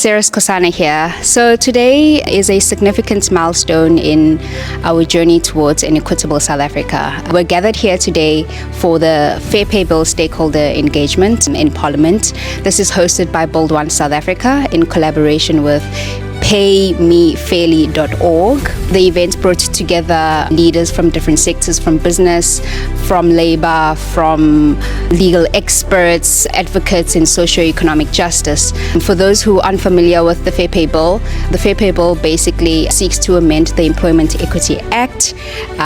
Sarah Skosana here. So today is a significant milestone in our journey towards an equitable South Africa. We're gathered here today for the Fair Pay Bill stakeholder engagement in Parliament. This is hosted by Build One South Africa in collaboration with paymefairly.org. The event brought together leaders from different sectors, from business, from labor, from legal experts, advocates in socio-economic justice. For those who are unfamiliar with the Fair Pay Bill basically seeks to amend the Employment Equity Act,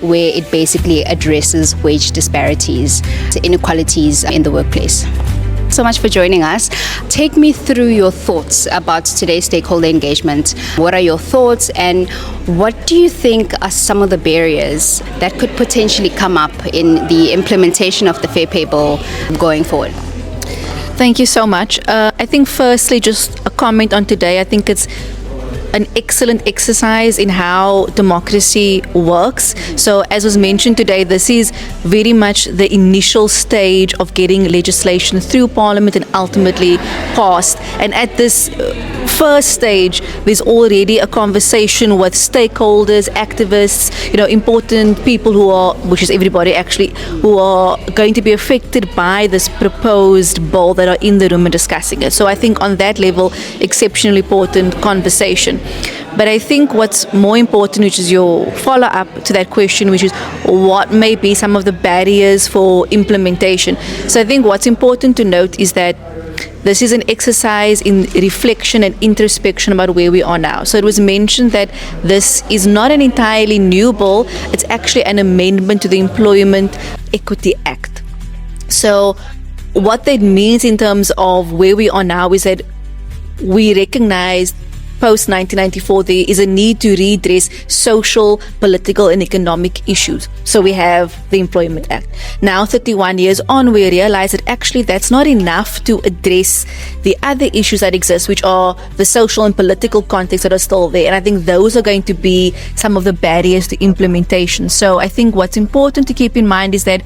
where it basically addresses wage disparities, inequalities in the workplace. So much for joining us. Take me through your thoughts about today's stakeholder engagement. What are your thoughts, and what do you think are some of the barriers that could potentially come up in the implementation of the Fair Pay Bill going forward? Thank you so much. I think firstly, just a comment on today. I think it's an excellent exercise in how democracy works. So as was mentioned today, this is very much the initial stage of getting legislation through Parliament and ultimately passed. And at this first stage, there's already a conversation with stakeholders, activists, important people which is everybody actually, who are going to be affected by this proposed bill that are in the room and discussing it. So I think on that level, exceptionally important conversation. But I think what's more important, which is your follow-up to that question, which is what may be some of the barriers for implementation. So I think what's important to note is that this is an exercise in reflection and introspection about where we are now. So it was mentioned that this is not an entirely new bill, it's actually an amendment to the Employment Equity Act. So what that means in terms of where we are now is that we recognize post-1994, there is a need to redress social, political and economic issues. So we have the Employment Act. Now, 31 years on, we realize that actually that's not enough to address the other issues that exist, which are the social and political contexts that are still there. And I think those are going to be some of the barriers to implementation. So I think what's important to keep in mind is that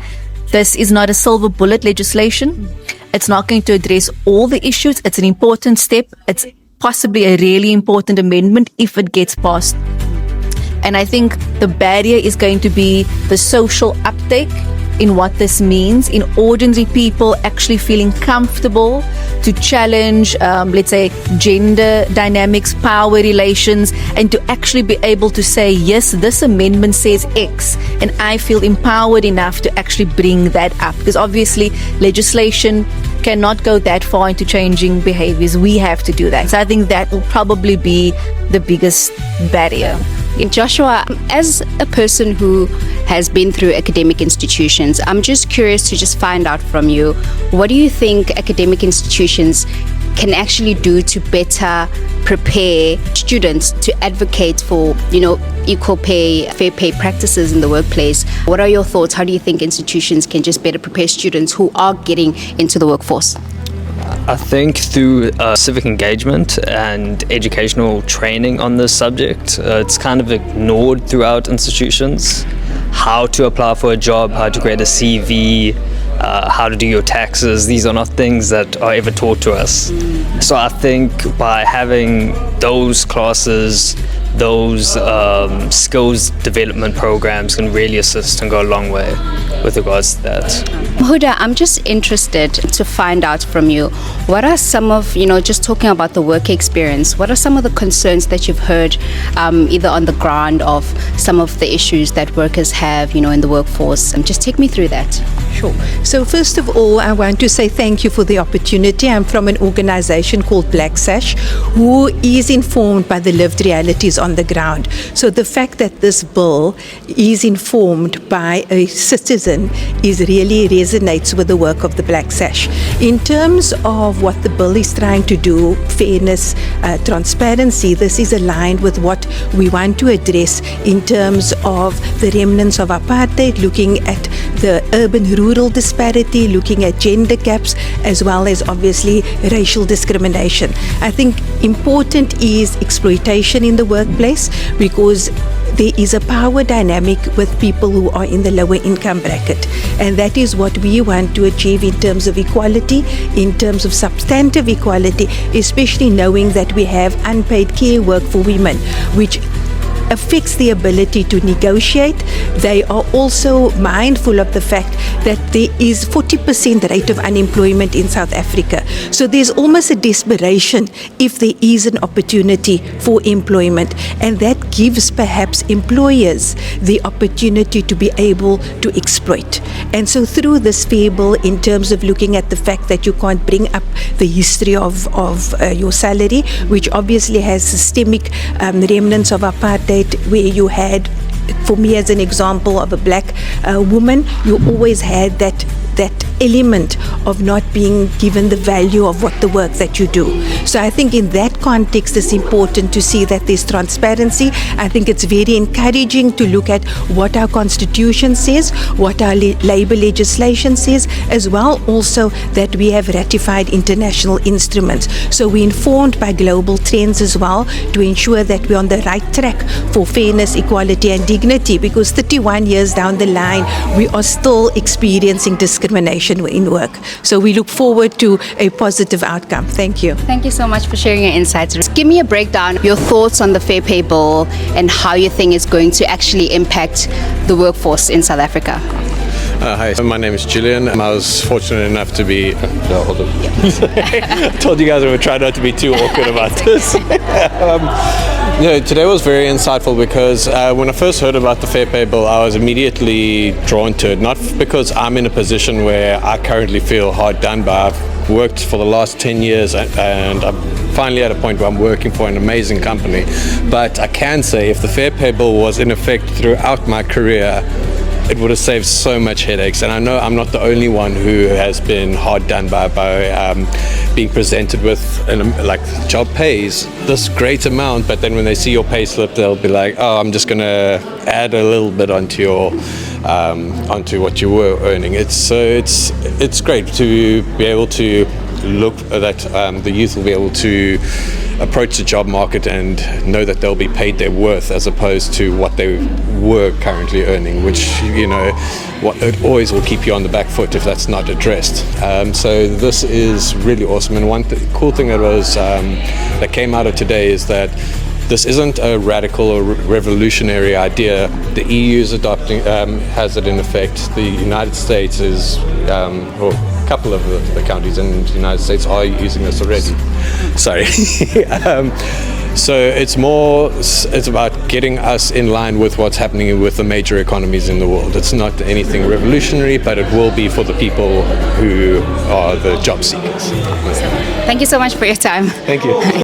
this is not a silver bullet legislation. It's not going to address all the issues. It's an important step. It's possibly a really important amendment if it gets passed. And I think the barrier is going to be the social uptake in what this means, in ordinary people actually feeling comfortable to challenge, let's say, gender dynamics, power relations, and to actually be able to say, yes, this amendment says X, and I feel empowered enough to actually bring that up. Because obviously legislation cannot go that far into changing behaviors. We have to do that. So I think that will probably be the biggest barrier. Joshua, as a person who has been through academic institutions, I'm just curious to just find out from you, what do you think academic institutions can actually do to better prepare students to advocate for, equal pay, fair pay practices in the workplace? What are your thoughts? How do you think institutions can just better prepare students who are getting into the workforce? I think through civic engagement and educational training on this subject, it's kind of ignored throughout institutions. How to apply for a job, how to create a CV, how to do your taxes, these are not things that are ever taught to us. So I think by having those classes, those skills development programs can really assist and go a long way with regards to that. Huda, I'm just interested to find out from you, what are some of, just talking about the work experience, what are some of the concerns that you've heard either on the ground of some of the issues that workers have, in the workforce? Just take me through that. Sure. So first of all, I want to say thank you for the opportunity. I'm from an organization called Black Sash, who is informed by the lived realities on the ground. So the fact that this bill is informed by a citizen really resonates with the work of the Black Sash. In terms of what the bill is trying to do, fairness, transparency, this is aligned with what we want to address in terms of the remnants of apartheid, looking at the urban-rural disparity, looking at gender gaps, as well as obviously racial discrimination. I think important is exploitation in the workplace, because there is a power dynamic with people who are in the lower income bracket. And that is what we want to achieve in terms of equality, in terms of substantive equality, especially knowing that we have unpaid care work for women, which affects the ability to negotiate. They are also mindful of the fact that there is 40% rate of unemployment in South Africa. So there's almost a desperation if there is an opportunity for employment, and that gives perhaps employers the opportunity to be able to exploit. And so through this fable, in terms of looking at the fact that you can't bring up the history of your salary, which obviously has systemic remnants of apartheid, where you had, for me as an example of a black woman, you always had that element of not being given the value of what the work that you do. So I think in that context it's important to see that there's transparency. I think it's very encouraging to look at what our constitution says, what our labor legislation says, as well also that we have ratified international instruments. So we're informed by global trends as well to ensure that we're on the right track for fairness, equality and dignity, because 31 years down the line we are still experiencing discrimination in work. So we look forward to a positive outcome. Thank you. Thank you so much for sharing your insights. Give me a breakdown, your thoughts on the Fair Pay Bill and how you think it's going to actually impact the workforce in South Africa. Hi, my name is Julian. I was fortunate enough to be... hold on. I told you guys I would try not to be too awkward about this. Today was very insightful because when I first heard about the Fair Pay Bill, I was immediately drawn to it. Not because I'm in a position where I currently feel hard done by. I've worked for the last 10 years and I'm finally at a point where I'm working for an amazing company. But I can say if the Fair Pay Bill was in effect throughout my career, it would have saved so much headaches. And I know I'm not the only one who has been hard done by being presented with like job pays this great amount, but then when they see your pay slip they'll be like, oh, I'm just gonna add a little bit onto your onto what you were earning. It's great to be able to look that the youth will be able to approach the job market and know that they'll be paid their worth as opposed to what they were currently earning, which, you know, it always will keep you on the back foot if that's not addressed. So this is really awesome. And one cool thing that came out of today is that this isn't a radical or revolutionary idea. The EU is adopting, has it in effect. The United States is, or a couple of the counties in the United States are using this already. Sorry. So it's about getting us in line with what's happening with the major economies in the world. It's not anything revolutionary, but it will be for the people who are the job seekers. Thank you so much for your time. Thank you.